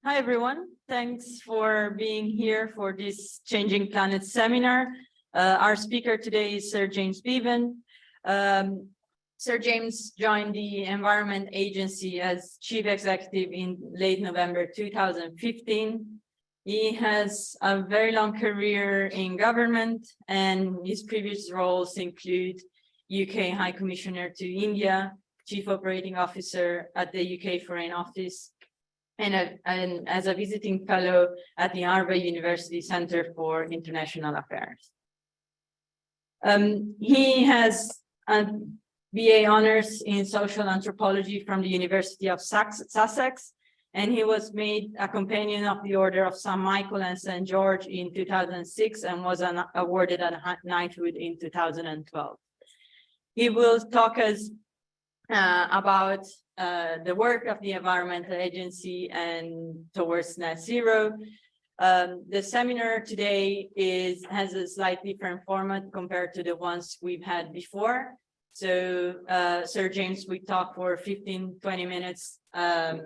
Hi, everyone. Thanks for being here for this Changing Planets seminar. Our speaker today is Sir James Bevan. Sir James joined the Environment Agency as Chief Executive in late November 2015. He has a very long career in government, and his previous roles include UK High Commissioner to India, Chief Operating Officer at the UK Foreign Office, and as a visiting fellow at the Harvard University Center for International Affairs. He has a BA honors in social anthropology from the University of Sussex, and he was made a companion of the Order of St. Michael and St. George in 2006 and was awarded a knighthood in 2012. He will talk us about the work of the Environmental Agency and towards net zero. The seminar today has a slightly different format compared to the ones we've had before. So Sir James will talk for 15-20 minutes, and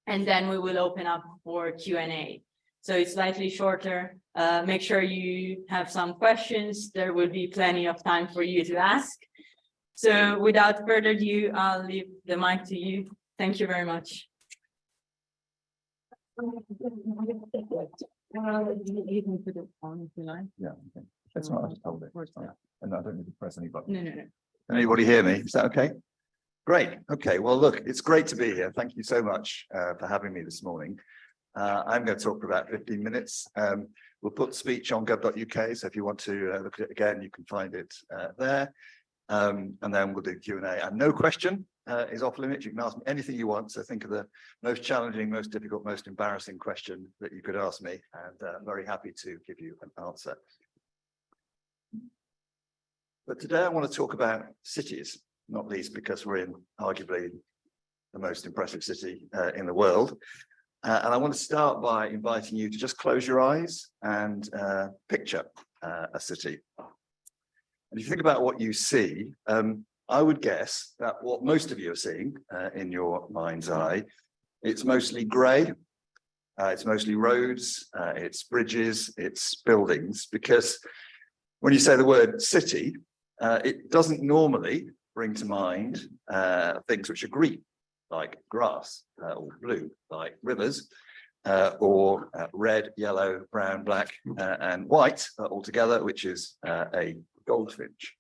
then we will open up for Q&A. So it's slightly shorter. Make sure you have some questions. There will be plenty of time for you to ask. So without further ado, I'll leave the mic to you. Thank you very much. You can put it on if you like. Yeah, okay. That's not, I just hold it. Yeah. And I don't need to press any button. No. Can anybody hear me? Is that okay? Great. Okay. Well, look, it's great to be here. Thank you so much for having me this morning. I'm going to talk for about 15 minutes. We'll put speech on gov.uk. So if you want to look at it again, you can find it there. And then we'll do Q&A. And no question is off limits. You can ask me anything you want. So think of the most challenging, most difficult, most embarrassing question that you could ask me. And I'm very happy to give you an answer. But today I want to talk about cities, not least because we're in arguably the most impressive city in the world. And I want to start by inviting you to just close your eyes and picture a city. And if you think about what you see, I would guess that what most of you are seeing in your mind's eye, it's mostly grey, it's mostly roads, it's bridges, it's buildings, because when you say the word city, it doesn't normally bring to mind things which are green, like grass, or blue, like rivers, or red, yellow, brown, black, and white altogether, which is a goldfinch.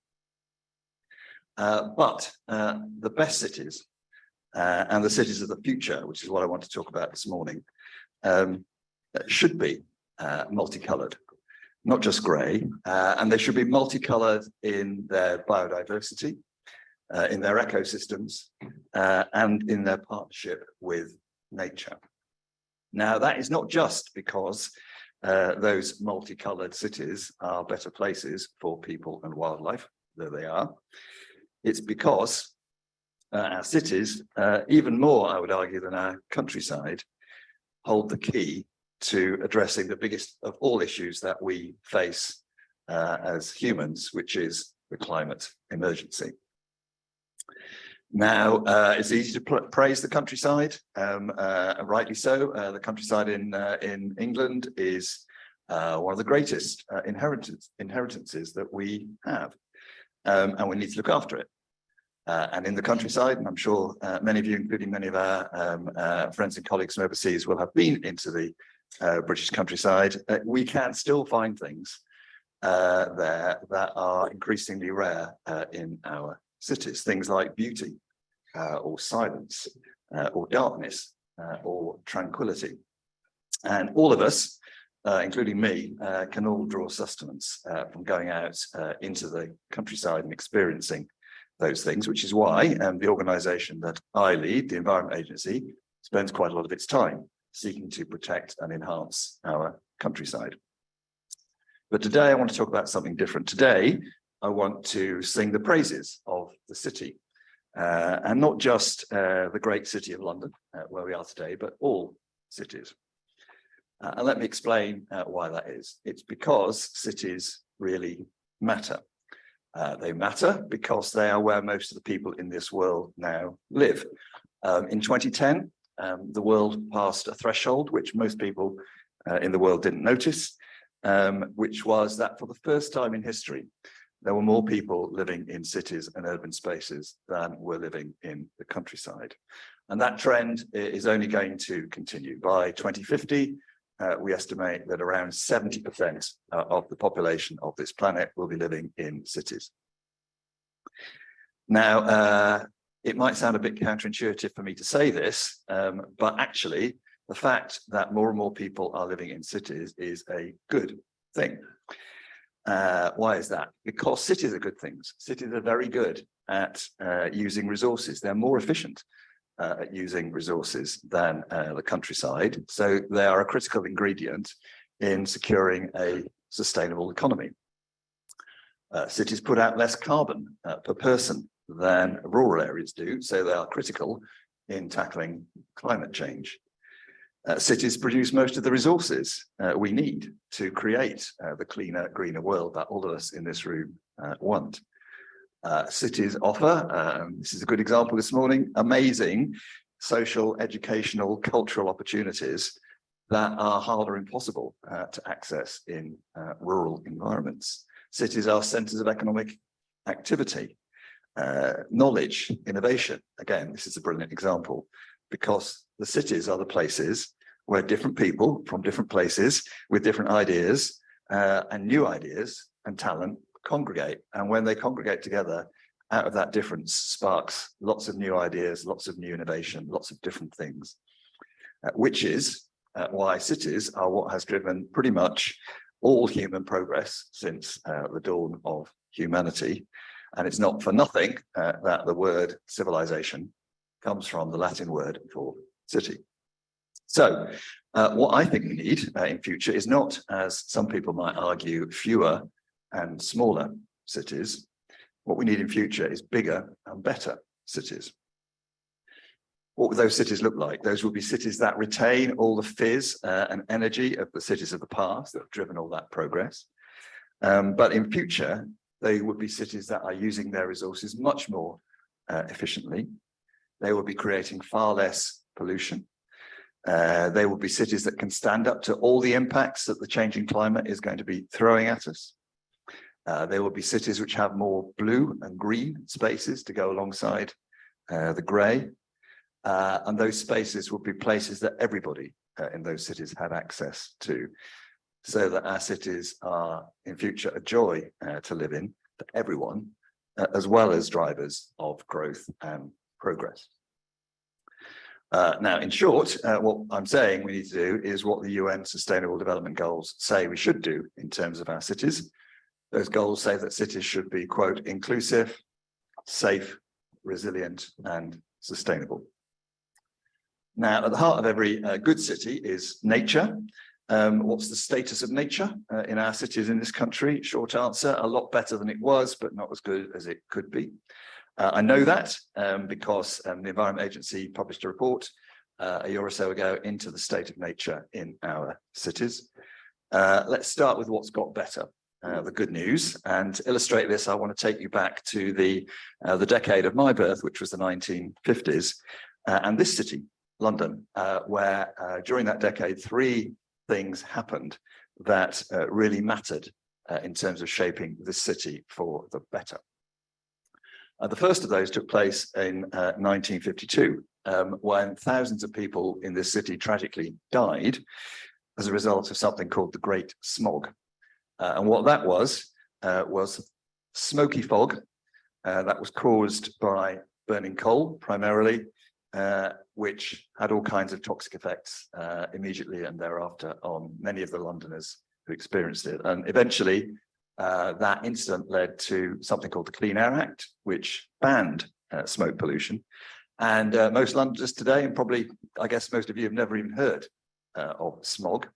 But the best cities and the cities of the future, which is what I want to talk about this morning, should be multicolored, not just grey, and they should be multicolored in their biodiversity, in their ecosystems, and in their partnership with nature. Now, that is not just because those multicolored cities are better places for people and wildlife, though they are. It's because our cities, even more, I would argue, than our countryside, hold the key to addressing the biggest of all issues that we face as humans, which is the climate emergency. Now, it's easy to praise the countryside, rightly so. The countryside in England is one of the greatest inheritances that we have, and we need to look after it. And in the countryside, and I'm sure many of you, including many of our friends and colleagues from overseas, will have been into the British countryside, we can still find things there that are increasingly rare in our cities, things like beauty, or silence, or darkness, or tranquility. And all of us, including me, can all draw sustenance from going out into the countryside and experiencing those things, which is why the organisation that I lead, the Environment Agency, spends quite a lot of its time seeking to protect and enhance our countryside. But today I want to talk about something different. Today, I want to sing the praises of the city, and not just the great city of London, where we are today, but all cities. And let me explain why that is. It's because cities really matter. They matter because they are where most of the people in this world now live. In 2010, the world passed a threshold, which most people in the world didn't notice, which was that for the first time in history, there were more people living in cities and urban spaces than were living in the countryside. And that trend is only going to continue. By 2050, we estimate that around 70% of the population of this planet will be living in cities. Now, it might sound a bit counterintuitive for me to say this, but actually, the fact that more and more people are living in cities is a good thing. Why is that? Because cities are good things. Cities are very good at using resources. They're more efficient at using resources than the countryside. So they are a critical ingredient in securing a sustainable economy. Cities put out less carbon per person than rural areas do, so they are critical in tackling climate change. Cities produce most of the resources we need to create the cleaner, greener world that all of us in this room want. Cities offer, this is a good example this morning, amazing social, educational, cultural opportunities that are harder impossible to access in rural environments. Cities are centres of economic activity, knowledge, innovation. Again, this is a brilliant example because the cities are the places where different people from different places with different ideas and new ideas and talent congregate. And when they congregate together, out of that difference sparks lots of new ideas, lots of new innovation, lots of different things, which is why cities are what has driven pretty much all human progress since the dawn of humanity. And it's not for nothing that the word civilization comes from the Latin word for city. So what I think we need in future is not, as some people might argue, fewer and smaller cities. What we need in future is bigger and better cities. What would those cities look like? Those would be cities that retain all the fizz and energy of the cities of the past that have driven all that progress. But in future, they would be cities that are using their resources much more efficiently. They will be creating far less pollution. They will be cities that can stand up to all the impacts that the changing climate is going to be throwing at us. There will be cities which have more blue and green spaces to go alongside the grey. And those spaces will be places that everybody in those cities had access to, so that our cities are in future a joy to live in for everyone, as well as drivers of growth and progress. Now, in short, what I'm saying we need to do is what the UN Sustainable Development Goals say we should do in terms of our cities. Those goals say that cities should be, quote, inclusive, safe, resilient, and sustainable. Now, at the heart of every good city is nature. What's the status of nature in our cities in this country? Short answer, a lot better than it was, but not as good as it could be. I know that because the Environment Agency published a report a year or so ago into the state of nature in our cities. Let's start with what's got better, the good news. And to illustrate this, I want to take you back to the decade of my birth, which was the 1950s, and this city, London, where during that decade, three things happened that really mattered in terms of shaping this city for the better. The first of those took place in 1952, when thousands of people in this city tragically died as a result of something called the Great Smog. And what that was smoky fog that was caused by burning coal primarily, which had all kinds of toxic effects immediately and thereafter on many of the Londoners who experienced it. And eventually, that incident led to something called the Clean Air Act, which banned smoke pollution. And most Londoners today, and probably, I guess most of you have never even heard of smog.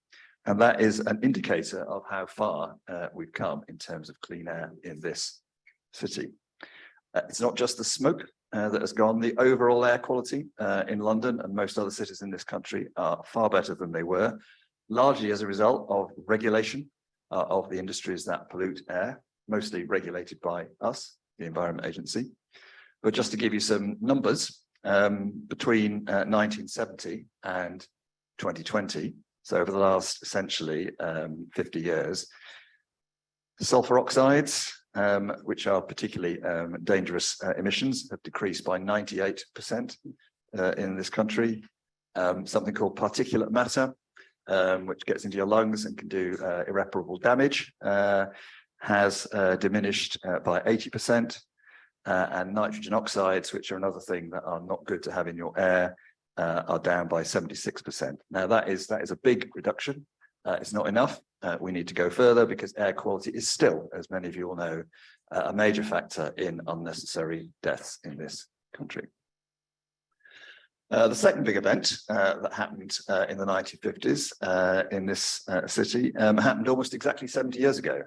And that is an indicator of how far we've come in terms of clean air in this city. It's not just the smoke that has gone. The overall air quality in London and most other cities in this country are far better than they were, largely as a result of regulation of the industries that pollute air, mostly regulated by us, the Environment Agency. But just to give you some numbers, between 1970 and 2020, so over the last essentially 50 years, sulfur oxides, which are particularly dangerous emissions, have decreased by 98% in this country. Something called particulate matter, which gets into your lungs and can do irreparable damage, has diminished by 80%. And nitrogen oxides, which are another thing that are not good to have in your air, are down by 76%. Now that is a big reduction. It's not enough. We need to go further because air quality is still, as many of you all know, a major factor in unnecessary deaths in this country. The second big event that happened in the 1950s in this city happened almost exactly 70 years ago.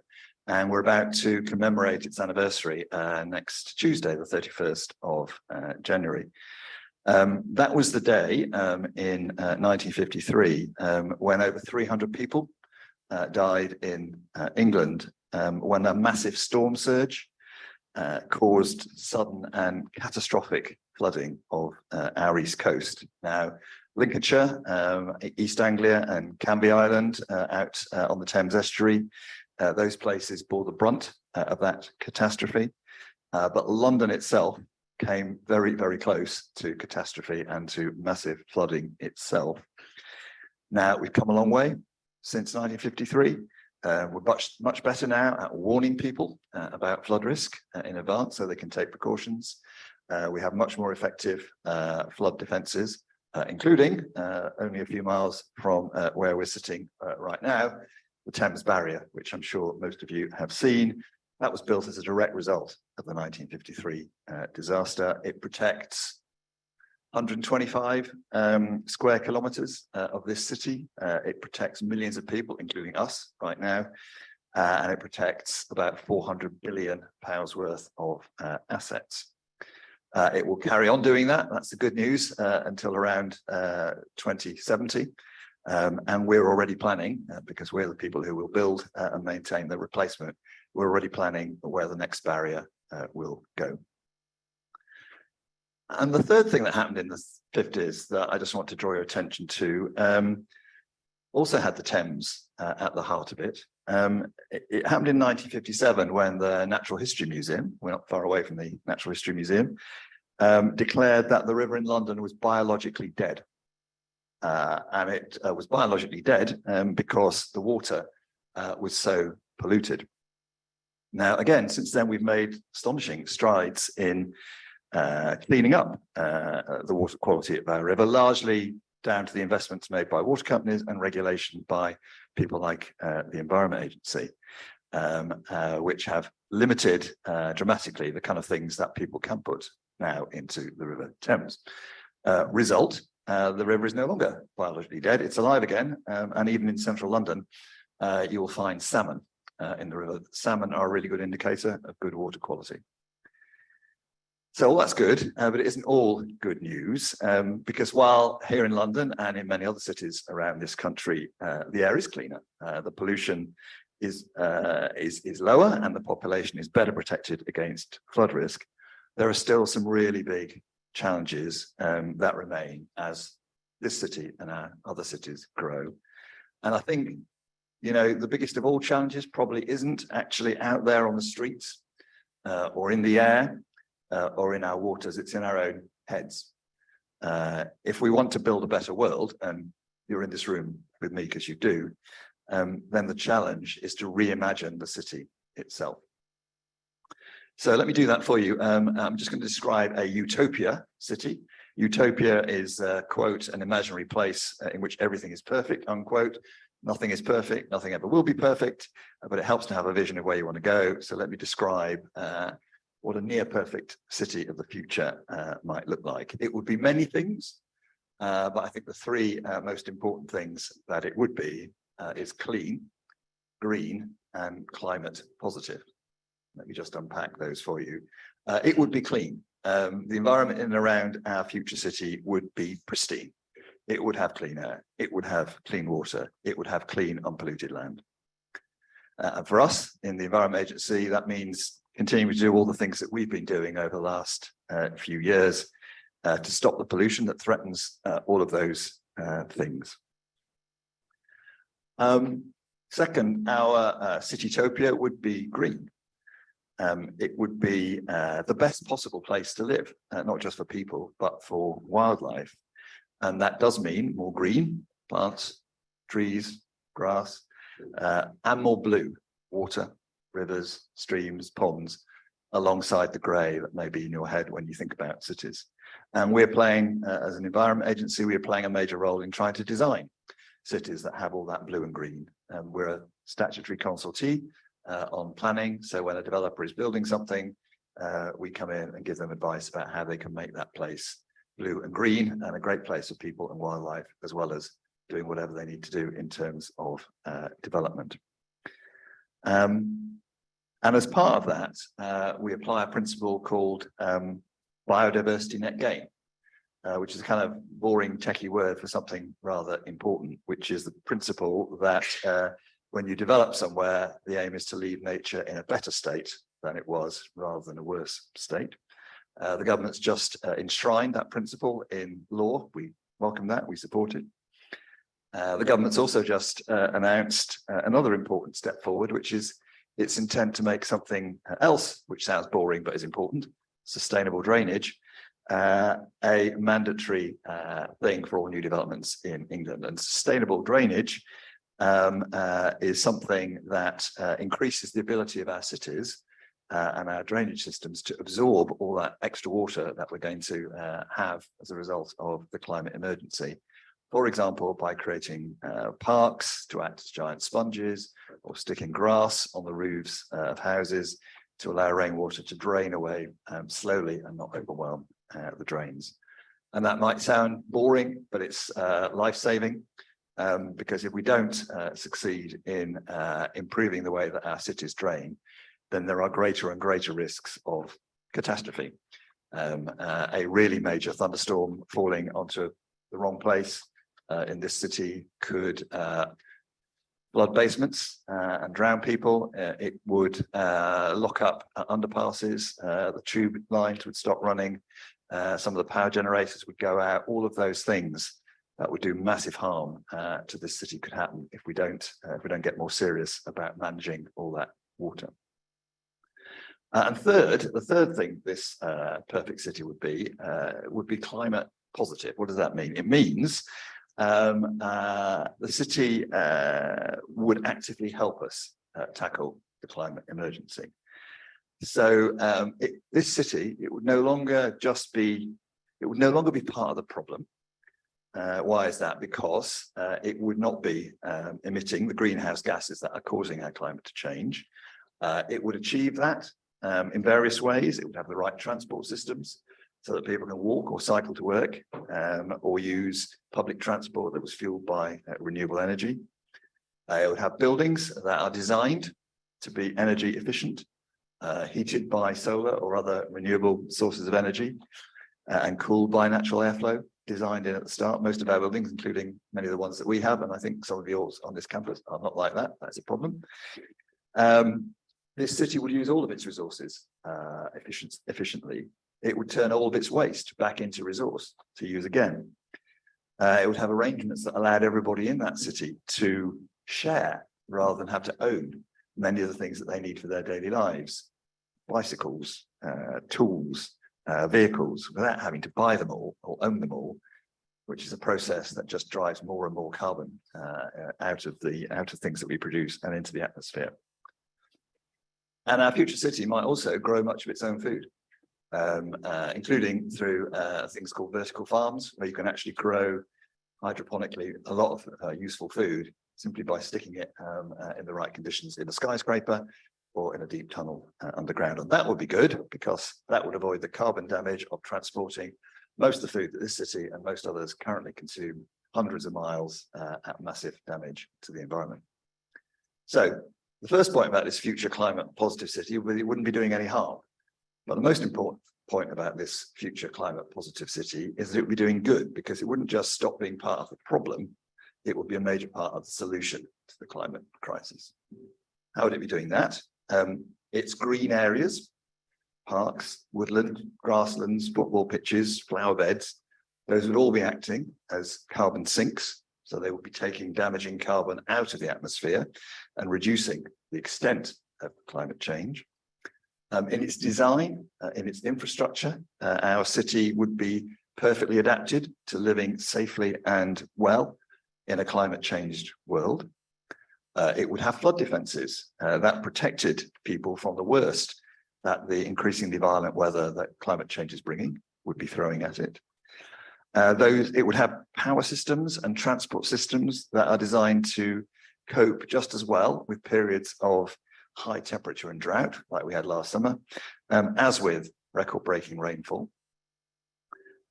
And we're about to commemorate its anniversary next Tuesday, the 31st of January. That was the day in 1953 when over 300 people died in England when a massive storm surge caused sudden and catastrophic flooding of our east coast. Now, Lincolnshire, East Anglia and Canby Island out on the Thames estuary, those places bore the brunt of that catastrophe, but London itself came very, very close to catastrophe and to massive flooding itself. Now, we've come a long way since 1953. We're much better now at warning people about flood risk in advance so they can take precautions. We have much more effective flood defences, including only a few miles from where we're sitting right now, the Thames Barrier, which I'm sure most of you have seen. That was built as a direct result of the 1953 disaster. It protects 125 square kilometres of this city. It protects millions of people, including us right now, and it protects about £400 billion worth of assets. It will carry on doing that. That's the good news until around 2070. And we're already planning, because we're the people who will build and maintain the replacement, we're already planning where the next barrier will go. And the third thing that happened in the 50s that I just want to draw your attention to also had the Thames at the heart of it. It happened in 1957 when the Natural History Museum, we're not far away from the Natural History Museum, declared that the river in London was biologically dead. And it was biologically dead because the water was so polluted. Now, again, since then, we've made astonishing strides in cleaning up the water quality of our river, largely down to the investments made by water companies and regulation by people like the Environment Agency, which have limited dramatically the kind of things that people can put now into the River Thames. Result, the river is no longer biologically dead, it's alive again, and even in central London, you will find salmon in the river. Salmon are a really good indicator of good water quality. So all that's good, but it isn't all good news, because while here in London and in many other cities around this country, the air is cleaner, the pollution is lower, and the population is better protected against flood risk, there are still some really big challenges that remain as this city and our other cities grow. And I think, you know, the biggest of all challenges probably isn't actually out there on the streets or in the air or in our waters, it's in our own heads. If we want to build a better world, and you're in this room with me because you do, then the challenge is to reimagine the city itself. So let me do that for you. I'm just going to describe a utopia city. Utopia is, quote, an imaginary place in which everything is perfect, unquote. Nothing is perfect, nothing ever will be perfect, but it helps to have a vision of where you want to go. So let me describe what a near perfect city of the future might look like. It would be many things, but I think the three most important things that it would be is clean, green, and climate positive. Let me just unpack those for you. It would be clean. The environment in and around our future city would be pristine. It would have clean air. It would have clean water. It would have clean, unpolluted land. And for us in the Environment Agency, that means continuing to do all the things that we've been doing over the last few years, to stop the pollution that threatens all of those things. Second, our Citytopia would be green. It would be the best possible place to live, not just for people, but for wildlife. And that does mean more green, plants, trees, grass, and more blue, water, rivers, streams, ponds, alongside the grey that may be in your head when you think about cities. And we're playing, as an environment agency, we're playing a major role in trying to design cities that have all that blue and green. We're a statutory consultee on planning. So when a developer is building something, we come in and give them advice about how they can make that place blue and green and a great place for people and wildlife, as well as doing whatever they need to do in terms of development. And as part of that, we apply a principle called biodiversity net gain, which is a kind of boring techie word for something rather important, which is the principle that when you develop somewhere, the aim is to leave nature in a better state than it was, rather than a worse state. The government's just enshrined that principle in law. We welcome that, we support it. The government's also just announced another important step forward, which is its intent to make something else, which sounds boring but is important, sustainable drainage, a mandatory thing for all new developments in England. And sustainable drainage is something that increases the ability of our cities and our drainage systems to absorb all that extra water that we're going to have as a result of the climate emergency. For example, by creating parks to act as giant sponges, or sticking grass on the roofs of houses to allow rainwater to drain away slowly and not overwhelm the drains. And that might sound boring, but it's life-saving, because if we don't succeed in improving the way that our cities drain, then there are greater and greater risks of catastrophe. A really major thunderstorm falling onto the wrong place in this city could flood basements and drown people. It would lock up underpasses, the tube lines would stop running, some of the power generators would go out. All of those things that would do massive harm to this city could happen if we don't get more serious about managing all that water. And the third thing this perfect city would be climate positive. What does that mean? It means the city would actively help us tackle the climate emergency. So this city, it would no longer be part of the problem. Why is that? Because it would not be emitting the greenhouse gases that are causing our climate to change. It would achieve that in various ways. It would have the right transport systems so that people can walk or cycle to work, or use public transport that was fueled by renewable energy. It would have buildings that are designed to be energy efficient, heated by solar or other renewable sources of energy, and cooled by natural airflow, designed in at the start. Most of our buildings, including many of the ones that we have, and I think some of yours on this campus, are not like that. That's a problem. This city would use all of its resources efficiently. It would turn all of its waste back into resource to use again. It would have arrangements that allowed everybody in that city to share rather than have to own many of the things that they need for their daily lives. Bicycles, tools, vehicles, without having to buy them all or own them all, which is a process that just drives more and more carbon out of things that we produce and into the atmosphere. And our future city might also grow much of its own food, including through things called vertical farms, where you can actually grow hydroponically a lot of useful food simply by sticking it in the right conditions in a skyscraper or in a deep tunnel underground. And that would be good, because that would avoid the carbon damage of transporting most of the food that this city and most others currently consume hundreds of miles at massive damage to the environment. So the first point about this future climate positive city, it wouldn't be doing any harm. But the most important point about this future climate positive city is that it would be doing good, because it wouldn't just stop being part of the problem, it would be a major part of the solution to the climate crisis. How would it be doing that? It's green areas parks, woodland, grasslands, football pitches, flower beds, those would all be acting as carbon sinks. So they would be taking damaging carbon out of the atmosphere and reducing the extent of climate change. In its design, in its infrastructure, our city would be perfectly adapted to living safely and well in a climate changed world. It would have flood defenses that protected people from the worst that the increasingly violent weather that climate change is bringing would be throwing at it. It would have power systems and transport systems that are designed to cope just as well with periods of high temperature and drought, like we had last summer, as with record-breaking rainfall.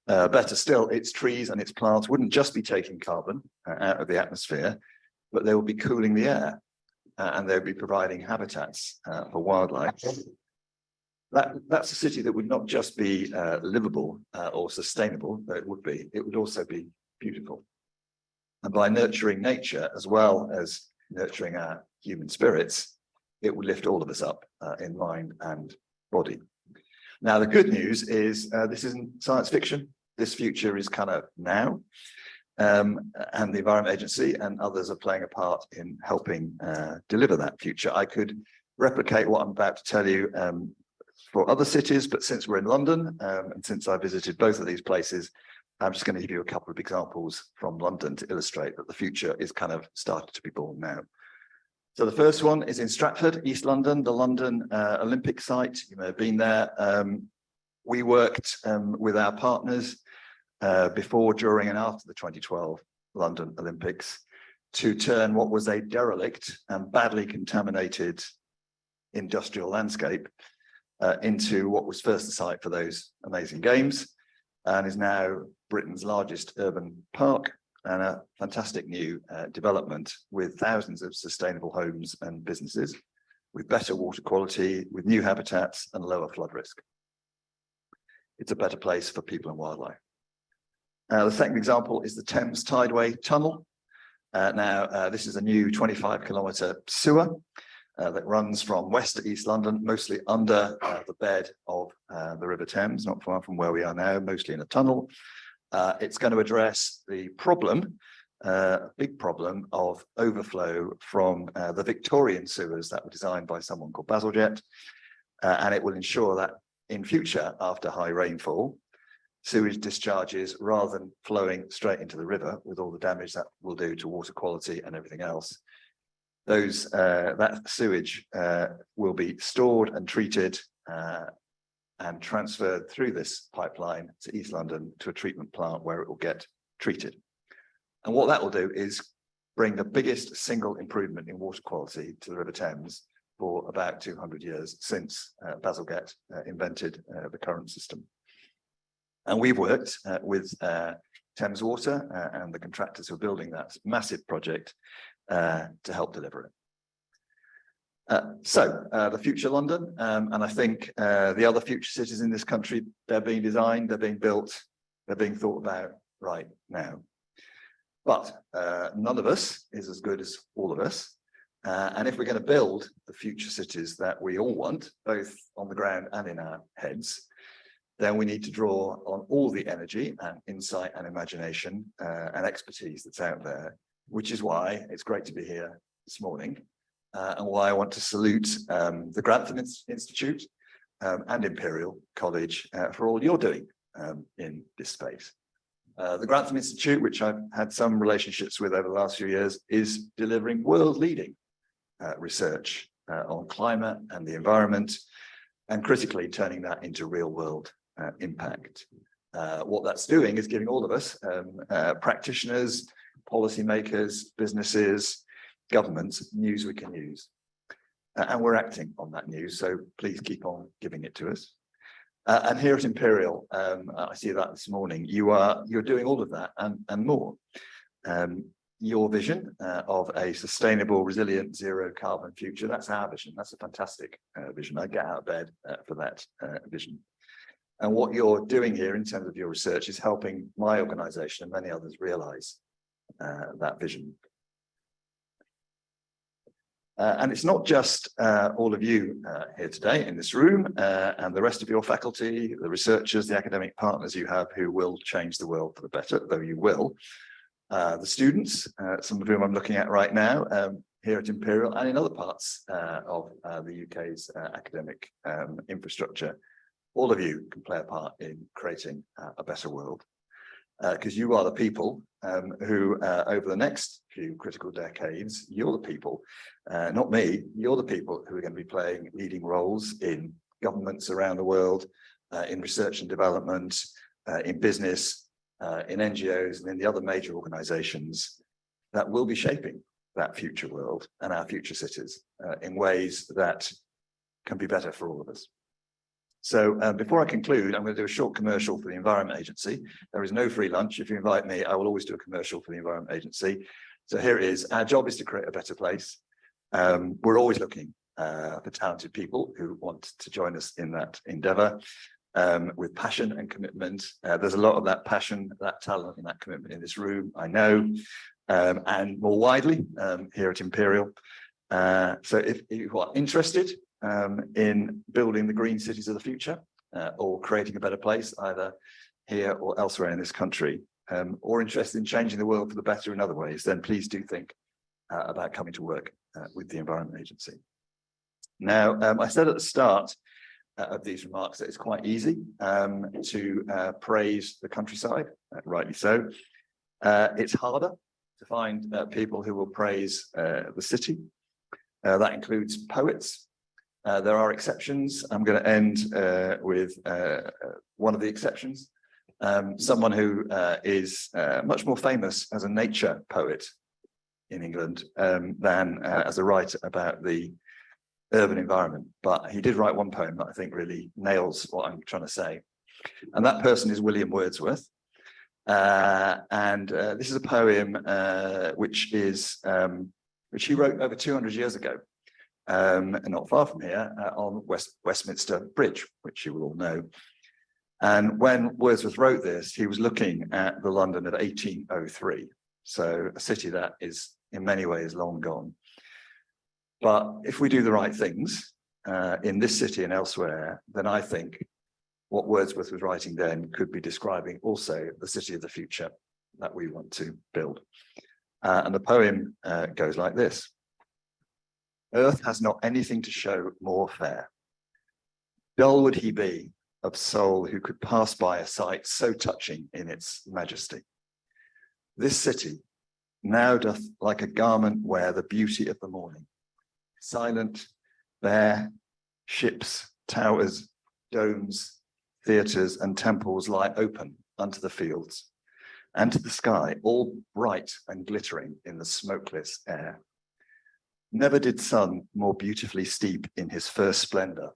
Better still, its trees and its plants wouldn't just be taking carbon out of the atmosphere, but they would be cooling the air, and they would be providing habitats for wildlife. That's a city that would not just be livable or sustainable, though it would also be beautiful. And by nurturing nature as well as nurturing our human spirits, it would lift all of us up in mind and body. Now, the good news is this isn't science fiction. This future is kind of now. And the Environment Agency and others are playing a part in helping deliver that future. I could replicate what I'm about to tell you for other cities, but since we're in London and since I visited both of these places, I'm just going to give you a couple of examples from London to illustrate that the future is kind of starting to be born now. So the first one is in Stratford, East London, the London Olympic site. You may have been there. We worked with our partners before, during and after the 2012 London Olympics to turn what was a derelict and badly contaminated industrial landscape into what was first the site for those amazing games, and is now Britain's largest urban park and a fantastic new development with thousands of sustainable homes and businesses, with better water quality, with new habitats and lower flood risk. It's a better place for people and wildlife. The second example is the Thames Tideway Tunnel. This is a new 25-kilometre sewer that runs from west to east London, mostly under the bed of the River Thames, not far from where we are now, mostly in a tunnel. It's going to address the problem, big problem of overflow from the Victorian sewers that were designed by someone called Bazalgette, and it will ensure that in future, after high rainfall, sewage discharges, rather than flowing straight into the river with all the damage that will do to water quality and everything else, that sewage will be stored and treated and transferred through this pipeline to East London to a treatment plant where it will get treated. And what that will do is bring the biggest single improvement in water quality to the River Thames for about 200 years since Bazalgette invented the current system. And we've worked with Thames Water and the contractors who are building that massive project to help deliver it. The future London, and I think the other future cities in this country, they're being designed, they're being built, they're being thought about right now. But none of us is as good as all of us. And if we're going to build the future cities that we all want, both on the ground and in our heads, then we need to draw on all the energy and insight and imagination and expertise that's out there, which is why it's great to be here this morning and why I want to salute the Grantham Institute and Imperial College for all you're doing in this space. The Grantham Institute, which I've had some relationships with over the last few years, is delivering world-leading research on climate and the environment, and critically turning that into real-world impact. What that's doing is giving all of us, practitioners, policymakers, businesses, governments, news we can use. And we're acting on that news, so please keep on giving it to us. And here at Imperial, I see that this morning, you're doing all of that and more. Your vision of a sustainable, resilient, zero carbon future, that's our vision. That's a fantastic vision. I get out of bed for that vision. And what you're doing here in terms of your research is helping my organisation and many others realise that vision. And it's not just all of you here today in this room and the rest of your faculty, the researchers, the academic partners you have who will change the world for the better, though you will. The students, some of whom I'm looking at right now, here at Imperial and in other parts of the UK's academic infrastructure. All of you can play a part in creating a better world, because you are the people who, over the next few critical decades, you're the people, not me, you're the people who are going to be playing leading roles in governments around the world, in research and development, in business, in NGOs and in the other major organizations that will be shaping that future world and our future cities in ways that can be better for all of us. So before I conclude, I'm going to do a short commercial for the Environment Agency. There is no free lunch. If you invite me, I will always do a commercial for the Environment Agency. So here it is. Our job is to create a better place. We're always looking for talented people who want to join us in that endeavor with passion and commitment. There's a lot of that passion, that talent and that commitment in this room, I know, and more widely here at Imperial. So if you are interested in building the green cities of the future or creating a better place, either here or elsewhere in this country, or interested in changing the world for the better in other ways, then please do think about coming to work with the Environment Agency. Now, I said at the start of these remarks that it's quite easy to praise the countryside, rightly so. It's harder to find people who will praise the city. That includes poets. There are exceptions. I'm going to end with one of the exceptions. Someone who is much more famous as a nature poet in England than as a writer about the urban environment. But he did write one poem that I think really nails what I'm trying to say. And that person is William Wordsworth. This is a poem which he wrote over 200 years ago. And not far from here on Westminster Bridge, which you will all know. And when Wordsworth wrote this, he was looking at the London of 1803, so a city that is in many ways long gone. But if we do the right things in this city and elsewhere, then I think what Wordsworth was writing then could be describing also the city of the future that we want to build. And the poem goes like this. Earth has not anything to show more fair. Dull would he be of soul who could pass by a sight so touching in its majesty. This city now doth like a garment wear the beauty of the morning. Silent, bare, ships, towers, domes, theatres and temples lie open unto the fields and to the sky, all bright and glittering in the smokeless air. Never did sun more beautifully steep in his first splendor,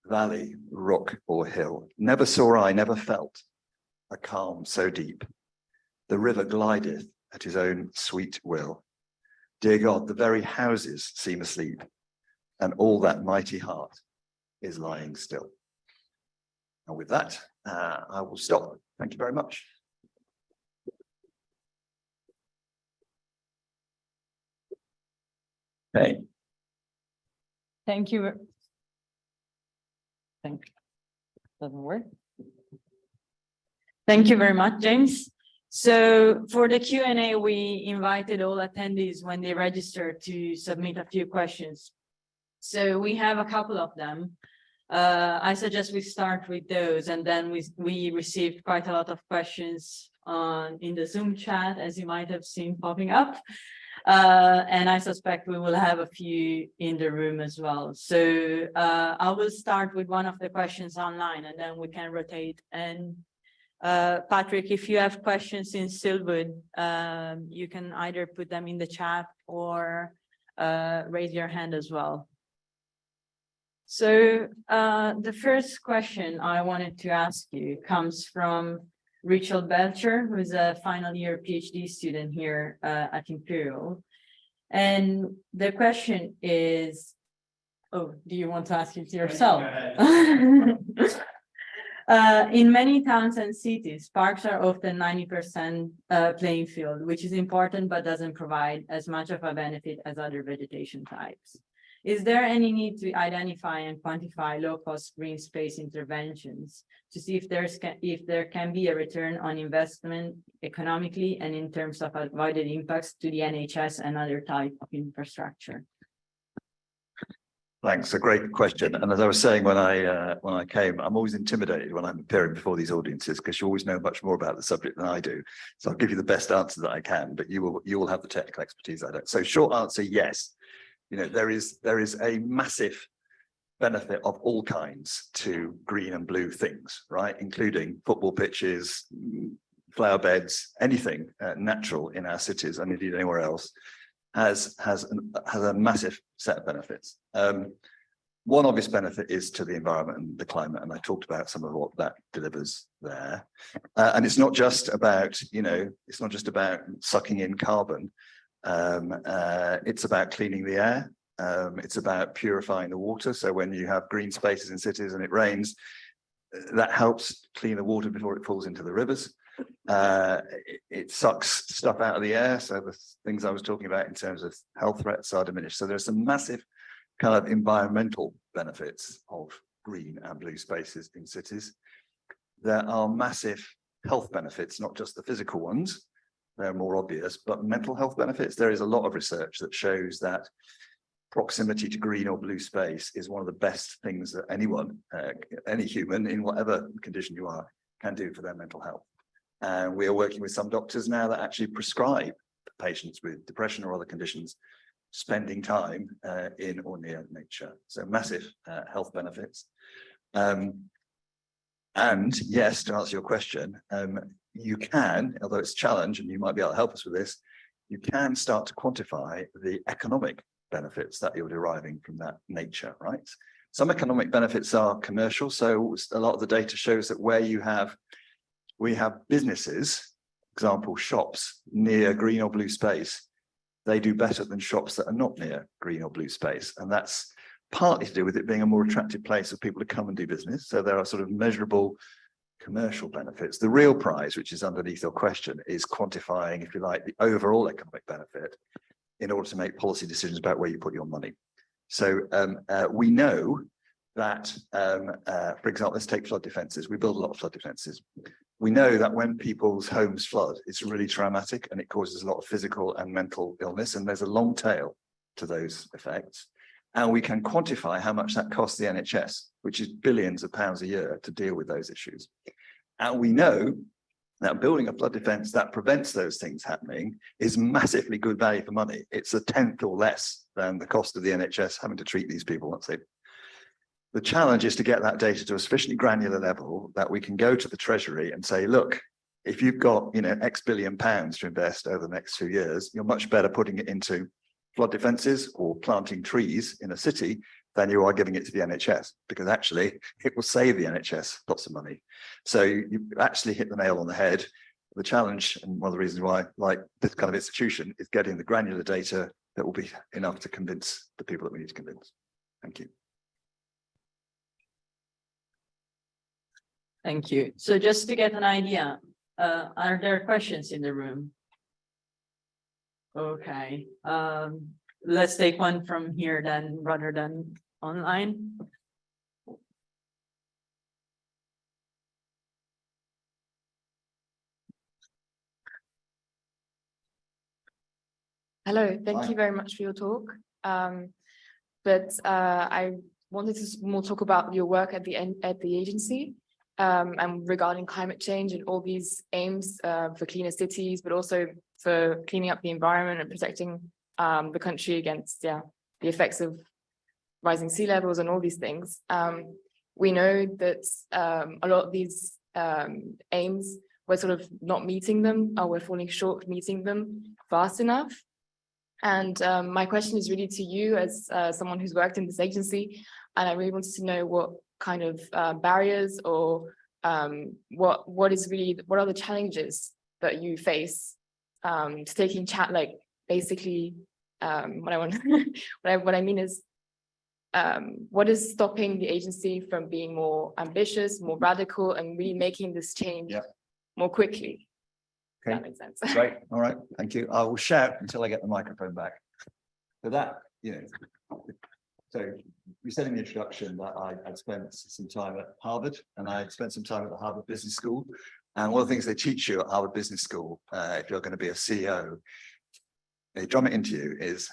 valley, rock, or hill. Never saw I, never felt a calm so deep. The river glideth at his own sweet will. Dear God, the very houses seem asleep, and all that mighty heart is lying still. And with that, I will stop. Thank you very much. Okay. Thank you. Doesn't work. Thank you very much, James. So for the Q&A, we invited all attendees when they registered to submit a few questions. So we have a couple of them. I suggest we start with those, and then we received quite a lot of questions in the Zoom chat, as you might have seen popping up. And I suspect we will have a few in the room as well. So I will start with one of the questions online, and then we can rotate. And Patrick, if you have questions in Silwood, you can either put them in the chat or raise your hand as well. So the first question I wanted to ask you comes from Rachel Belcher, who's a final year PhD student here at Imperial. And the question is, oh, do you want to ask it yourself? In many towns and cities, parks are often 90% playing field, which is important but doesn't provide as much of a benefit as other vegetation types. Is there any need to identify and quantify low-cost green space interventions to see if there can be a return on investment economically and in terms of avoided impacts to the NHS and other type of infrastructure? Thanks, a great question. And as I was saying when I came, I'm always intimidated when I'm appearing before these audiences because you always know much more about the subject than I do. So I'll give you the best answer that I can, but you will have the technical expertise I don't. So short answer, yes. You know, there is a massive benefit of all kinds to green and blue things, right? Including football pitches, flower beds, anything natural in our cities and indeed anywhere else has a massive set of benefits. One obvious benefit is to the environment and the climate, and I talked about some of what that delivers there. And it's not just about, you know, it's not just about sucking in carbon. It's about cleaning the air. It's about purifying the water. So when you have green spaces in cities and it rains, that helps clean the water before it falls into the rivers. It sucks stuff out of the air. So the things I was talking about in terms of health threats are diminished. So there's some massive kind of environmental benefits of green and blue spaces in cities. There are massive health benefits, not just the physical ones. They're more obvious, but mental health benefits. There is a lot of research that shows that proximity to green or blue space is one of the best things that anyone, any human in whatever condition you are, can do for their mental health. And we are working with some doctors now that actually prescribe patients with depression or other conditions spending time in or near nature. So massive health benefits. And yes, to answer your question, you can, although it's a challenge and you might be able to help us with this, you can start to quantify the economic benefits that you're deriving from that nature, right? Some economic benefits are commercial. So a lot of the data shows that where we have businesses, example, shops near green or blue space, they do better than shops that are not near green or blue space. And that's partly to do with it being a more attractive place for people to come and do business. So there are sort of measurable commercial benefits. The real prize, which is underneath your question, is quantifying, if you like, the overall economic benefit in order to make policy decisions about where you put your money. So we know that, for example, let's take flood defences. We build a lot of flood defences. We know that when people's homes flood, it's really traumatic and it causes a lot of physical and mental illness. And there's a long tail to those effects. And we can quantify how much that costs the NHS, which is billions of pounds a year to deal with those issues. And we know that building a flood defence that prevents those things happening is massively good value for money. It's a tenth or less than the cost of the NHS having to treat these people once they. The challenge is to get that data to a sufficiently granular level that we can go to the Treasury and say, look, if you've got, you know, X billion pounds to invest over the next few years, you're much better putting it into flood defences or planting trees in a city than you are giving it to the NHS, because actually it will save the NHS lots of money. So you actually hit the nail on the head. The challenge, and one of the reasons why like this kind of institution, is getting the granular data that will be enough to convince the people that we need to convince. Thank you. Thank you. So just to get an idea, are there questions in the room? Okay, let's take one from here then, rather than online. Hello, thank you very much for your talk. I wanted to more talk about your work at the agency and regarding climate change and all these aims for cleaner cities, but also for cleaning up the environment and protecting the country against the effects of rising sea levels and all these things. We know that a lot of these aims, we're sort of not meeting them, or we're falling short of meeting them fast enough. And my question is really to you as someone who's worked in this agency, and I really wanted to know what kind of barriers or what are the challenges that you face to taking what I mean is what is stopping the agency from being more ambitious, more radical, and really making this change Yeah. more quickly? If Okay. that makes sense. Great, all right, thank you. I will shout until I get the microphone back. So that, so we said in the introduction that I'd spent some time at Harvard and I spent some time at the Harvard Business School. And one of the things they teach you at Harvard Business School, if you're going to be a CEO, they drum it into you is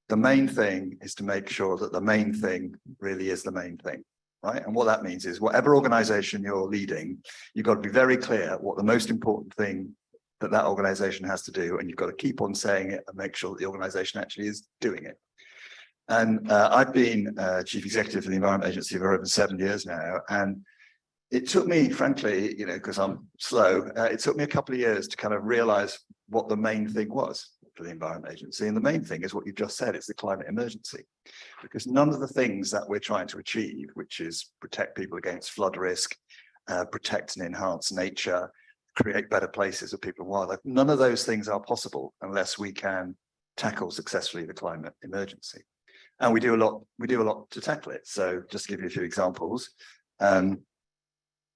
the main thing is to make sure that the main thing really is the main thing, right? And what that means is whatever organization you're leading, you've got to be very clear what the most important thing that organization has to do, and you've got to keep on saying it and make sure that the organization actually is doing it. And I've been chief executive for the Environment Agency for over 7 years now, and it took me, frankly, because I'm slow, it took me a couple of years to kind of realize what the main thing was for the Environment Agency. And the main thing is what you've just said, it's the climate emergency. Because none of the things that we're trying to achieve, which is protect people against flood risk, protect and enhance nature, create better places for people and wildlife, none of those things are possible unless we can tackle successfully the climate emergency. And we do a lot to tackle it. So just to give you a few examples,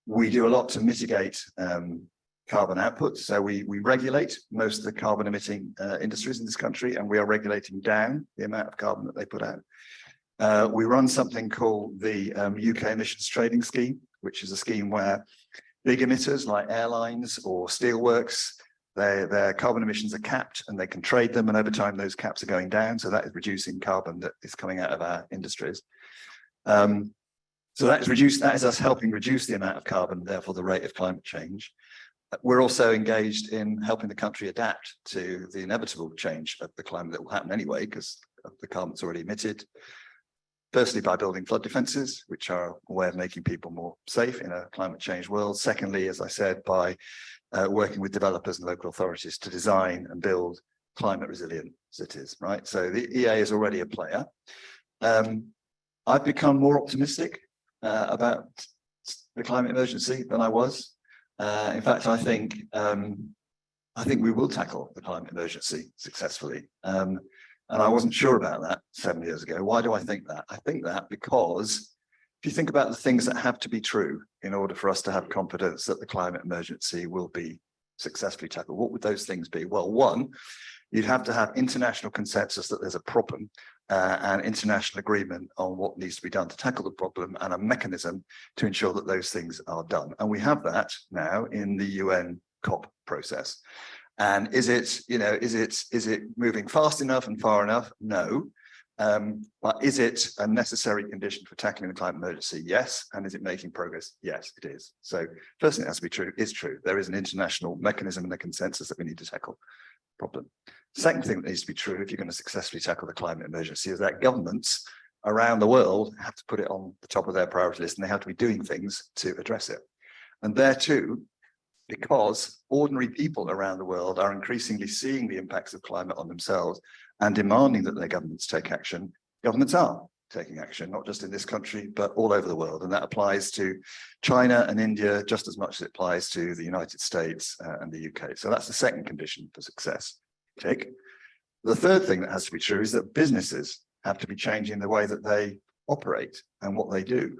we do a lot to mitigate carbon output. So we regulate most of the carbon emitting industries in this country, and we are regulating down the amount of carbon that they put out. We run something called the UK Emissions Trading Scheme, which is a scheme where big emitters like airlines or steelworks, their carbon emissions are capped and they can trade them, and over time those caps are going down. So that is reducing carbon that is coming out of our industries. So that is us helping reduce the amount of carbon, therefore the rate of climate change. We're also engaged in helping the country adapt to the inevitable change of the climate that will happen anyway, because the carbon's already emitted. Firstly, by building flood defences, which are a way of making people more safe in a climate change world. Secondly, as I said, by working with developers and local authorities to design and build climate resilient cities, right? So the EA is already a player. I've become more optimistic about the climate emergency than I was. In fact, I think we will tackle the climate emergency successfully. And I wasn't sure about that 7 years ago. Why do I think that? I think that because if you think about the things that have to be true in order for us to have confidence that the climate emergency will be successfully tackled, what would those things be? Well, one, you'd have to have international consensus that there's a problem and international agreement on what needs to be done to tackle the problem, and a mechanism to ensure that those things are done. And we have that now in the UN COP process. And is it moving fast enough and far enough? No. But is it a necessary condition for tackling the climate emergency? Yes. And is it making progress? Yes, it is. So first thing that has to be true is true. There is an international mechanism and a consensus that we need to tackle the problem. Second thing that needs to be true if you're going to successfully tackle the climate emergency is that governments around the world have to put it on the top of their priority list, and they have to be doing things to address it. And there too, because ordinary people around the world are increasingly seeing the impacts of climate on themselves and demanding that their governments take action, governments are taking action, not just in this country, but all over the world. And that applies to China and India just as much as it applies to the United States and the UK. So that's the second condition for success. Tick. The third thing that has to be true is that businesses have to be changing the way that they operate and what they do.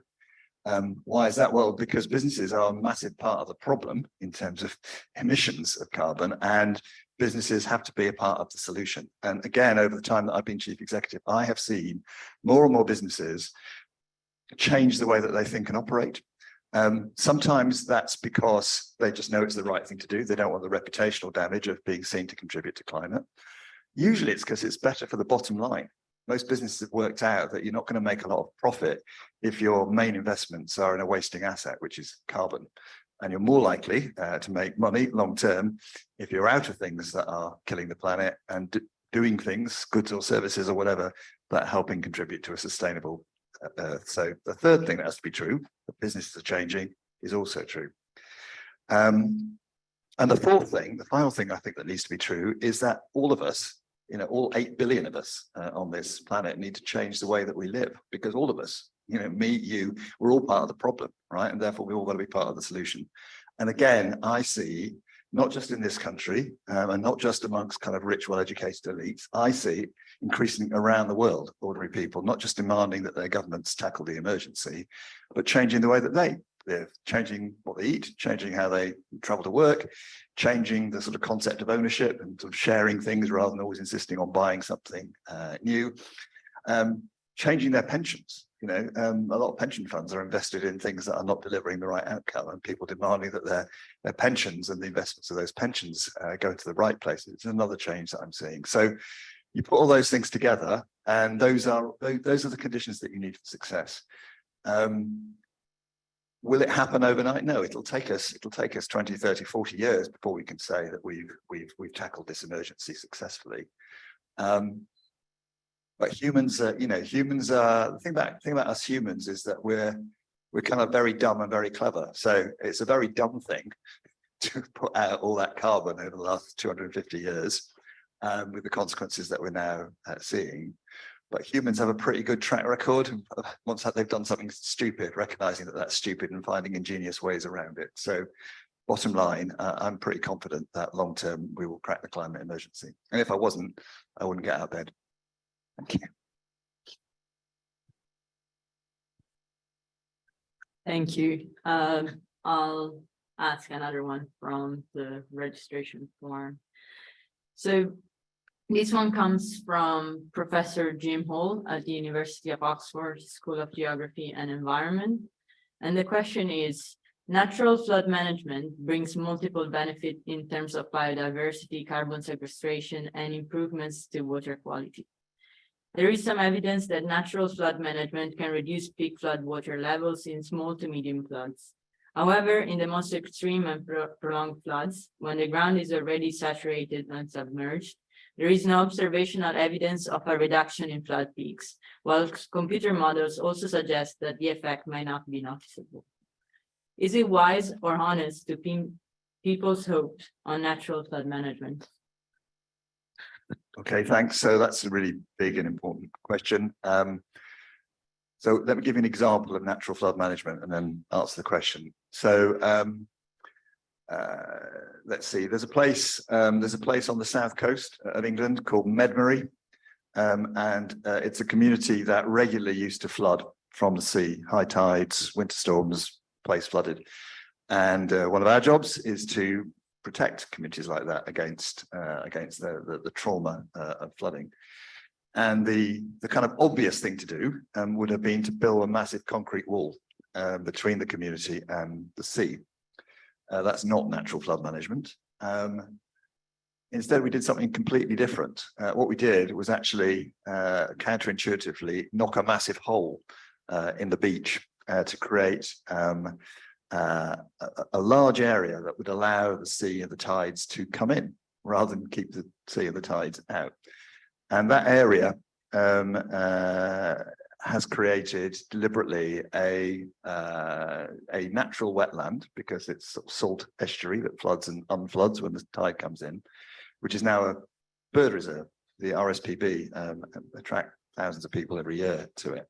Why is that? Well, because businesses are a massive part of the problem in terms of emissions of carbon, and businesses have to be a part of the solution. And again, over the time that I've been chief executive, I have seen more and more businesses change the way that they think and operate. Sometimes that's because they just know it's the right thing to do. They don't want the reputational damage of being seen to contribute to climate. Usually it's because it's better for the bottom line. Most businesses have worked out that you're not going to make a lot of profit if your main investments are in a wasting asset, which is carbon. And you're more likely to make money long term if you're out of things that are killing the planet and doing things, goods or services or whatever, that helping contribute to a sustainable Earth. So the third thing that has to be true, that businesses are changing, is also true. And the fourth thing, the final thing I think that needs to be true, is that all of us, all 8 billion of us on this planet need to change the way that we live, because all of us, me, you, we're all part of the problem, right? And therefore we all got to be part of the solution. And again, I see not just in this country, and not just amongst kind of rich, well-educated elites. I see increasing around the world, ordinary people, not just demanding that their governments tackle the emergency, but changing the way that they live, changing what they eat, changing how they travel to work, changing the sort of concept of ownership and sort of sharing things rather than always insisting on buying something new, changing their pensions. You know, a lot of pension funds are invested in things that are not delivering the right outcome, and people demanding that their pensions and the investments of those pensions go into the right places. It's another change that I'm seeing. So you put all those things together, and those are the conditions that you need for success. Will it happen overnight? No, it'll take us 20, 30, 40 years before we can say that we've tackled this emergency successfully. But humans, you know, the thing about us humans is that we're kind of very dumb and very clever. So it's a very dumb thing to put out all that carbon over the last 250 years with the consequences that we're now seeing. But humans have a pretty good track record once they've done something stupid, recognizing that that's stupid and finding ingenious ways around it. So bottom line, I'm pretty confident that long term we will crack the climate emergency. And if I wasn't, I wouldn't get out of bed. Thank you. Thank you. I'll ask another one from the registration form. So this one comes from Professor Jim Hall at the University of Oxford School of Geography and Environment. And the question is, natural flood management brings multiple benefits in terms of biodiversity, carbon sequestration, and improvements to water quality. There is some evidence that natural flood management can reduce peak flood water levels in small to medium floods. However, in the most extreme and prolonged floods, when the ground is already saturated and submerged, there is no observational evidence of a reduction in flood peaks, while computer models also suggest that the effect might not be noticeable. Is it wise or honest to pin people's hopes on natural flood management? Okay, thanks. So that's a really big and important question. So let me give you an example of natural flood management and then answer the question. So let's see, there's a place on the south coast of England called Medmerry, and it's a community that regularly used to flood from the sea, high tides, winter storms, place flooded. And one of our jobs is to protect communities like that against the trauma of flooding. And the kind of obvious thing to do would have been to build a massive concrete wall between the community and the sea. That's not natural flood management. Instead, we did something completely different. What we did was actually counterintuitively knock a massive hole in the beach to create a large area that would allow the sea and the tides to come in rather than keep the sea and the tides out. And that area has created deliberately a natural wetland, because it's sort of salt estuary that floods and unfloods when the tide comes in, which is now a bird reserve. The RSPB attract thousands of people every year to it.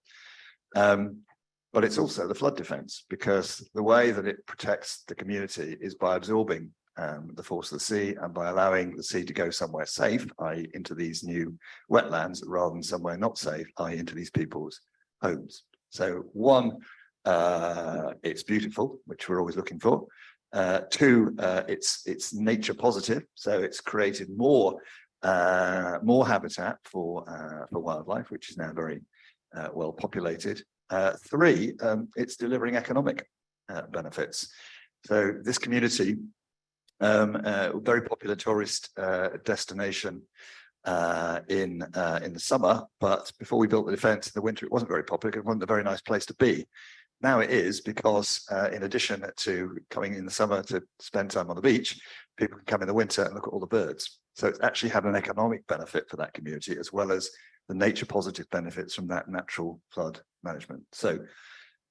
But it's also the flood defense, because the way that it protects the community is by absorbing the force of the sea and by allowing the sea to go somewhere safe, i.e. into these new wetlands, rather than somewhere not safe, i.e. into these people's homes. So one, it's beautiful, which we're always looking for. Two, it's nature positive, so it's created more habitat for wildlife, which is now very well populated. Three, it's delivering economic benefits. So this community, very popular tourist destination in the summer, but before we built the defence in the winter, it wasn't very popular. It wasn't a very nice place to be. Now it is, because in addition to coming in the summer to spend time on the beach, people can come in the winter and look at all the birds. So it's actually had an economic benefit for that community, as well as the nature positive benefits from that natural flood management. So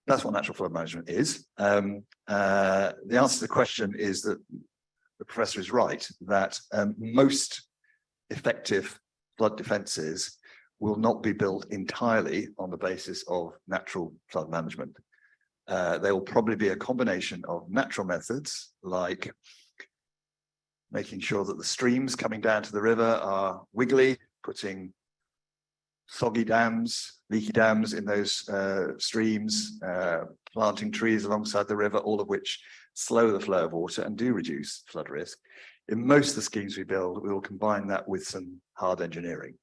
that's what natural flood management is. The answer to the question is that the professor is right, that most effective flood defences will not be built entirely on the basis of natural flood management. There will probably be a combination of natural methods like making sure that the streams coming down to the river are wiggly, putting soggy dams, leaky dams in those streams, planting trees alongside the river, all of which slow the flow of water and do reduce flood risk. In most of the schemes we build, we will combine that with some hard engineering,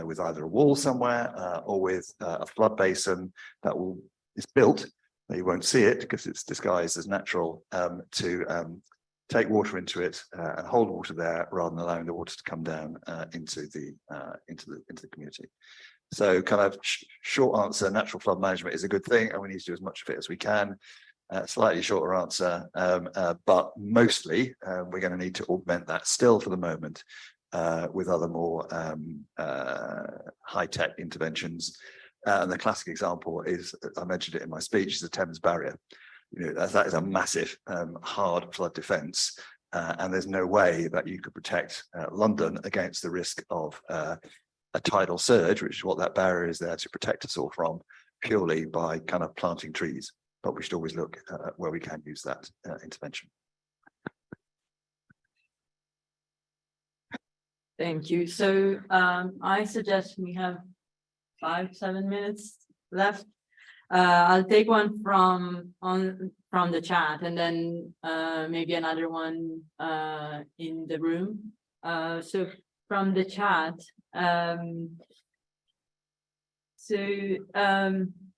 with either a wall somewhere or with a flood basin that is built. You won't see it because it's disguised as natural, to take water into it and hold water there rather than allowing the water to come down into the community. So kind of short answer, natural flood management is a good thing and we need to do as much of it as we can. Slightly shorter answer, but mostly we're going to need to augment that still for the moment with other more high-tech interventions. And the classic example is, I mentioned it in my speech, is the Thames Barrier. You know, that is a massive hard flood defence, and there's no way that you could protect London against the risk of a tidal surge, which is what that barrier is there to protect us all from, purely by kind of planting trees. But we should always look at where we can use that intervention. Thank you. So I suggest we have 5-7 minutes left. I'll take one from the chat and then maybe another one in the room. So from the chat,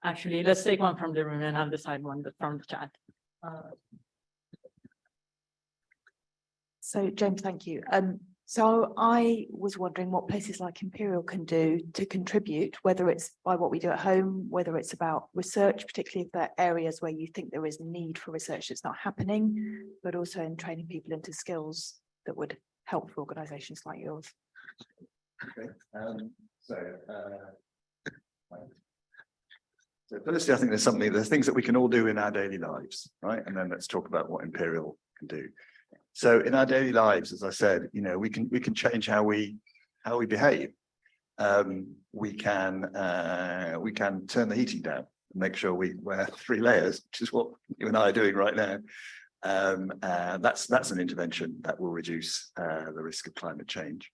actually, let's take one from the room and I'll decide one from the chat. So James, thank you. So I was wondering what places like Imperial can do to contribute, whether it's by what we do at home, whether it's about research, particularly if there are areas where you think there is need for research that's not happening, but also in training people into skills that would help for organisations like yours. Okay. So firstly, I think there's things that we can all do in our daily lives, right? And then let's talk about what Imperial can do. So in our daily lives, as I said, you know, we can change how we behave. We can turn the heating down and make sure we wear 3 layers, which is what you and I are doing right now. That's an intervention that will reduce the risk of climate change.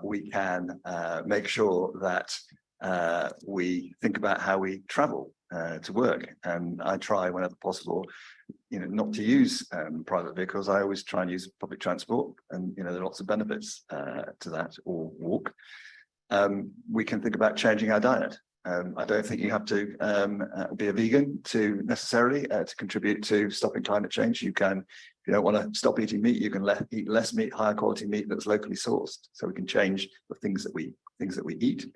We can make sure that we think about how we travel to work, and I try whenever possible, you know, not to use private vehicles. I always try and use public transport, and you know, there are lots of benefits to that, or walk. We can think about changing our diet. I don't think you have to be a vegan to necessarily to contribute to stopping climate change. You can, if you don't want to stop eating meat, you can eat less meat, higher quality meat that's locally sourced. So we can change the things that we eat.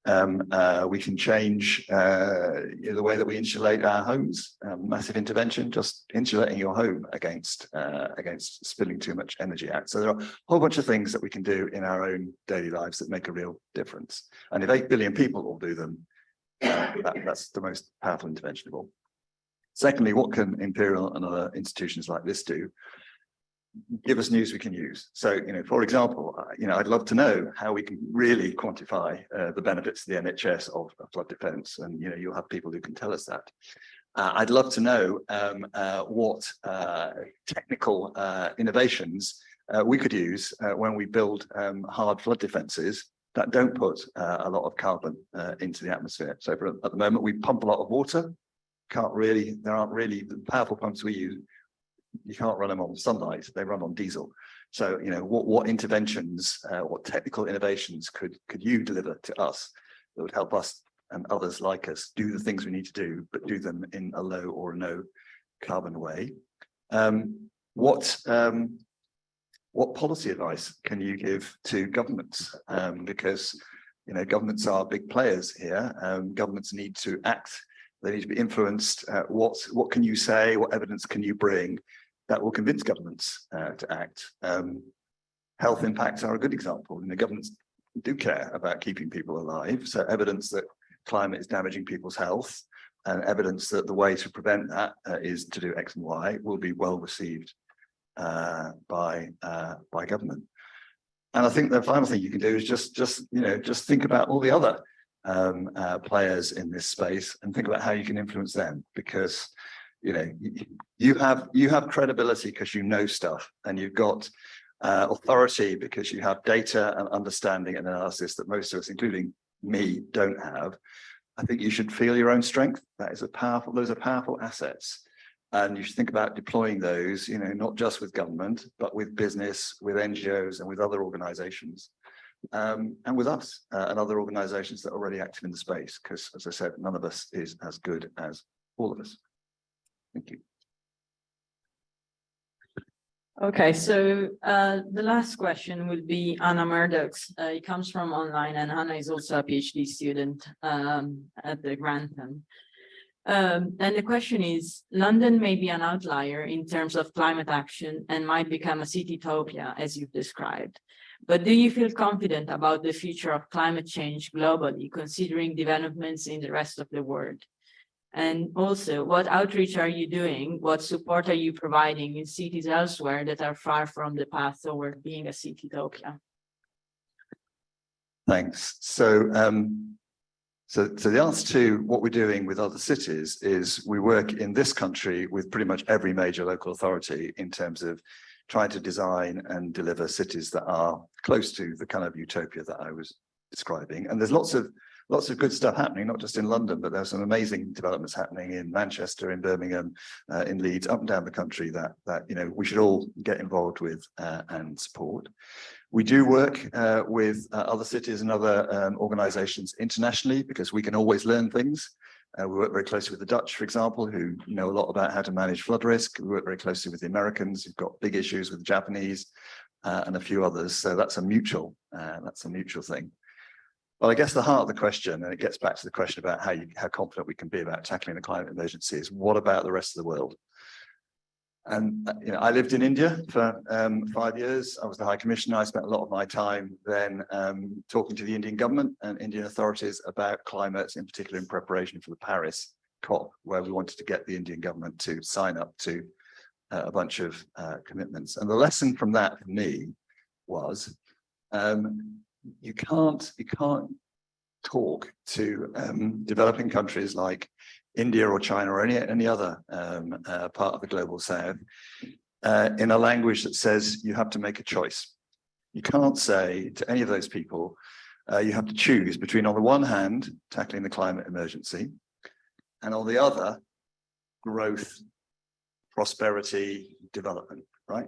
We can change the way that we insulate our homes. Massive intervention, just insulating your home against spilling too much energy out. So there are a whole bunch of things that we can do in our own daily lives that make a real difference. And if 8 billion people all do them, that's the most powerful intervention of all. Secondly, what can Imperial and other institutions like this do? Give us news we can use. So, you know, for example, you know, I'd love to know how we can really quantify the benefits to the NHS of flood defence, and you know, you'll have people who can tell us that. I'd love to know what technical innovations we could use when we build hard flood defences that don't put a lot of carbon into the atmosphere. So at the moment, we pump a lot of water. There aren't really the powerful pumps we use. You can't run them on sunlight, they run on diesel. So, you know, what interventions, what technical innovations could you deliver to us that would help us and others like us do the things we need to do, but do them in a low or no carbon way? What policy advice can you give to governments? Because, you know, governments are big players here. Governments need to act. They need to be influenced. What can you say? What evidence can you bring that will convince governments to act? Health impacts are a good example. You know, governments do care about keeping people alive. So evidence that climate is damaging people's health, and evidence that the way to prevent that is to do X and Y will be well received by government. And I think the final thing you can do is just think about all the other players in this space and think about how you can influence them, because you have credibility because you know stuff, and you've got authority because you have data and understanding and analysis that most of us, including me, don't have. I think you should feel your own strength. Those are powerful assets. And you should think about deploying those, not just with government, but with business, with NGOs and with other organizations, and with us and other organizations that are already active in the space. Because as I said, none of us is as good as all of us. Thank you. Okay, so the last question will be Anna Murdoch's. It comes from online, and Anna is also a PhD student at the Grantham. And the question is, London may be an outlier in terms of climate action and might become a city-topia, as you've described. But do you feel confident about the future of climate change globally, considering developments in the rest of the world? And also, what outreach are you doing? What support are you providing in cities elsewhere that are far from the path toward being a city-topia? Thanks. So the answer to what we're doing with other cities is we work in this country with pretty much every major local authority in terms of trying to design and deliver cities that are close to the kind of utopia that I was describing. And there's lots of good stuff happening, not just in London, but there's some amazing developments happening in Manchester, in Birmingham, in Leeds, up and down the country that we should all get involved with and support. We do work with other cities and other organizations internationally, because we can always learn things. We work very closely with the Dutch, for example, who know a lot about how to manage flood risk. We work very closely with the Americans, who've got big issues with the Japanese and a few others. So that's a mutual thing. Well, I guess the heart of the question, and it gets back to the question about how confident we can be about tackling the climate emergency, is what about the rest of the world? And I lived in India for 5 years. I was the High Commissioner. I spent a lot of my time then talking to the Indian government and Indian authorities about climate, in particular in preparation for the Paris COP, where we wanted to get the Indian government to sign up to a bunch of commitments. And the lesson from that for me was you can't talk to developing countries like India or China or any other part of the global south in a language that says you have to make a choice. You can't say to any of those people, you have to choose between, on the one hand, tackling the climate emergency, and on the other, growth, prosperity, development, right?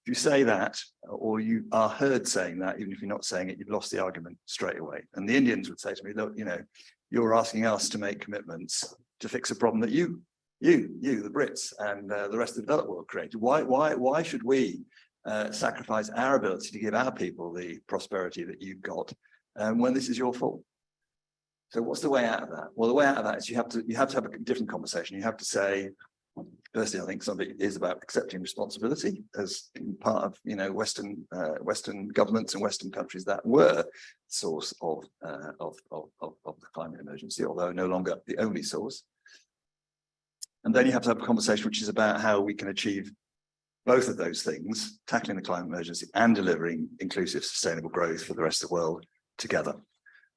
If you say that, or you are heard saying that, even if you're not saying it, you've lost the argument straight away. And the Indians would say to me, look, you're asking us to make commitments to fix a problem that you, the Brits and the rest of the developed world created. Why should we sacrifice our ability to give our people the prosperity that you've got when this is your fault? So what's the way out of that? Well, the way out of that is you have to have a different conversation. You have to say, firstly, I think some of it is about accepting responsibility as part of Western governments and Western countries that were the source of the climate emergency, although no longer the only source. And then you have to have a conversation which is about how we can achieve both of those things, tackling the climate emergency and delivering inclusive, sustainable growth for the rest of the world together,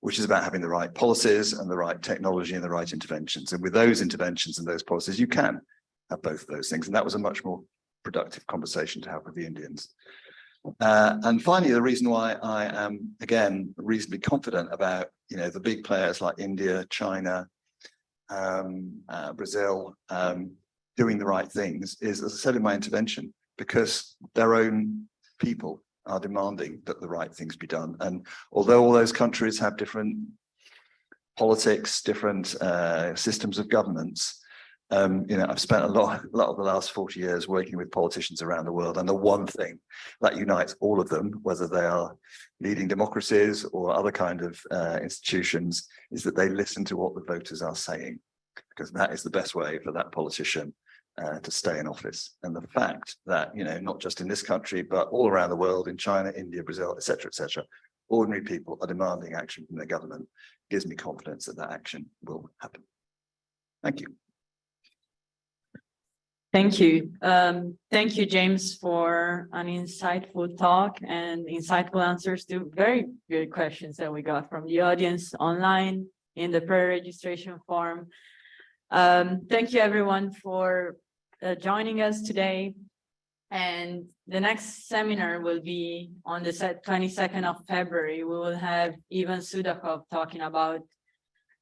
which is about having the right policies and the right technology and the right interventions. And with those interventions and those policies, you can have both of those things. And that was a much more productive conversation to have with the Indians. And finally, the reason why I am, again, reasonably confident about, the big players like India, China, Brazil, doing the right things is, as I said in my intervention, because their own people are demanding that the right things be done. And although all those countries have different politics, different systems of governance, I've spent a lot of the last 40 years working with politicians around the world, and the one thing that unites all of them, whether they are leading democracies or other kind of institutions, is that they listen to what the voters are saying, because that is the best way for that politician to stay in office. And the fact that, not just in this country, but all around the world, in China, India, Brazil, etc., ordinary people are demanding action from their government, gives me confidence that that action will happen. Thank you. Thank you. Thank you, James, for an insightful talk and insightful answers to very good questions that we got from the audience online in the pre-registration form. Thank you everyone for joining us today. And the next seminar will be on the 22nd of February. We will have Ivan Sudakov talking about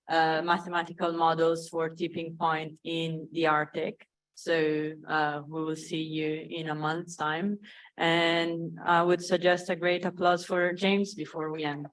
mathematical models for tipping point in the Arctic. So we will see you in a month's time. And I would suggest a great applause for James before we end.